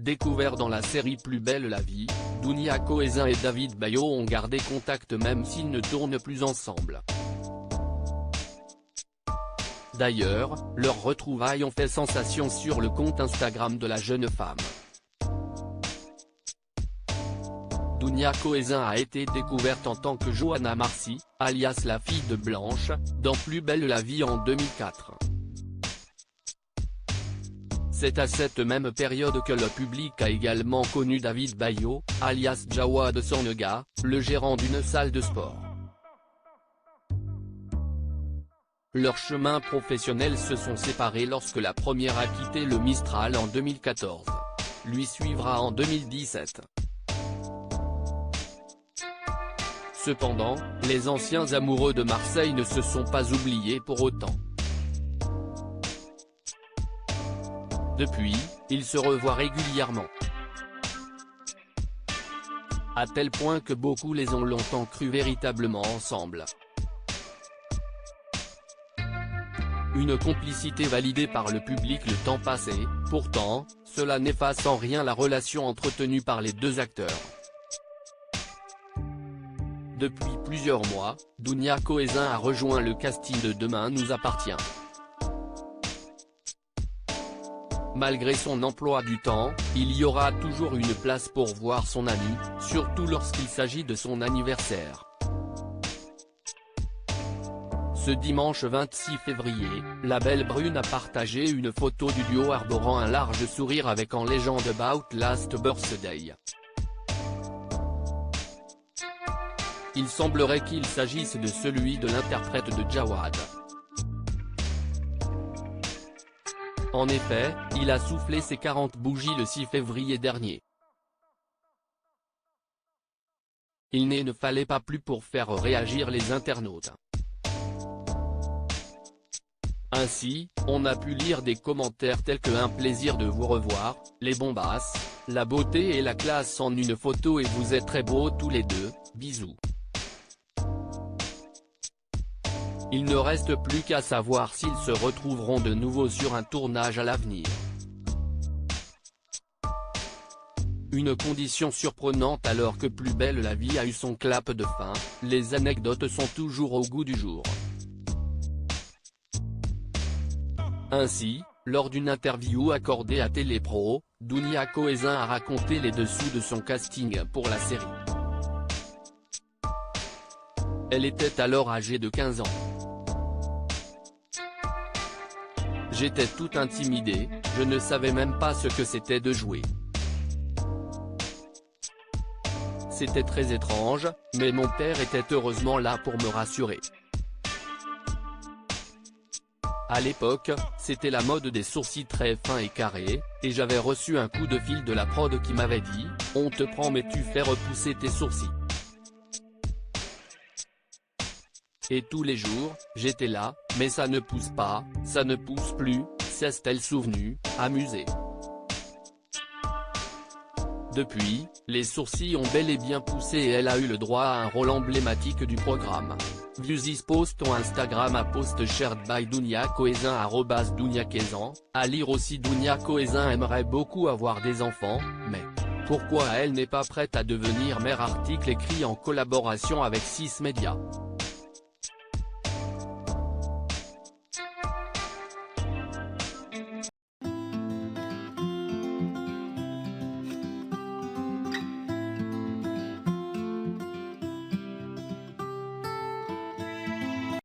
Découverts dans la série Plus belle la vie, Dounia Cohézin et David Bayo ont gardé contact même s'ils ne tournent plus ensemble. D'ailleurs, leurs retrouvailles ont fait sensation sur le compte Instagram de la jeune femme. Dounia Cohézin a été découverte en tant que Johanna Marcy, alias la fille de Blanche, dans Plus belle la vie en 2004. C'est à cette même période que le public a également connu David Bayo, alias Jawad Sornega, le gérant d'une salle de sport. Leurs chemins professionnels se sont séparés lorsque la première a quitté le Mistral en 2014. Lui suivra en 2017. Cependant, les anciens amoureux de Marseille ne se sont pas oubliés pour autant. Depuis, ils se revoient régulièrement. À tel point que beaucoup les ont longtemps cru véritablement ensemble. Une complicité validée par le public le temps passé, pourtant, cela n'efface en rien la relation entretenue par les deux acteurs. Depuis plusieurs mois, Dounia Cohézin a rejoint le casting de Demain nous appartient. Malgré son emploi du temps, il y aura toujours une place pour voir son ami, surtout lorsqu'il s'agit de son anniversaire. Ce dimanche 26 février, la belle brune a partagé une photo du duo arborant un large sourire avec en légende About Last Birthday. Il semblerait qu'il s'agisse de celui de l'interprète de Jawad. En effet, il a soufflé ses 40 bougies le 6 février dernier. Il ne fallait pas plus pour faire réagir les internautes. Ainsi, on a pu lire des commentaires tels que un plaisir de vous revoir, les bombasses, la beauté et la classe en une photo et vous êtes très beaux tous les deux, bisous. Il ne reste plus qu'à savoir s'ils se retrouveront de nouveau sur un tournage à l'avenir. Une condition surprenante alors que Plus belle la vie a eu son clap de fin, les anecdotes sont toujours au goût du jour. Ainsi, lors d'une interview accordée à Télépro, Dounia Cohézin a raconté les dessous de son casting pour la série. Elle était alors âgée de 15 ans. J'étais tout intimidée, je ne savais même pas ce que c'était de jouer. C'était très étrange, mais mon père était heureusement là pour me rassurer. À l'époque, c'était la mode des sourcils très fins et carrés, et j'avais reçu un coup de fil de la prod qui m'avait dit « On te prend mais tu fais repousser tes sourcils ». Et tous les jours, j'étais là, mais ça ne pousse pas, ça ne pousse plus, s'est-elle souvenue, amusée. Depuis, les sourcils ont bel et bien poussé et elle a eu le droit à un rôle emblématique du programme. View this post on Instagram à post shared by Dounia Cohézin @DouniaCohézin, à lire aussi Dounia Cohézin aimerait beaucoup avoir des enfants, mais pourquoi elle n'est pas prête à devenir mère article écrit en collaboration avec 6 Médias.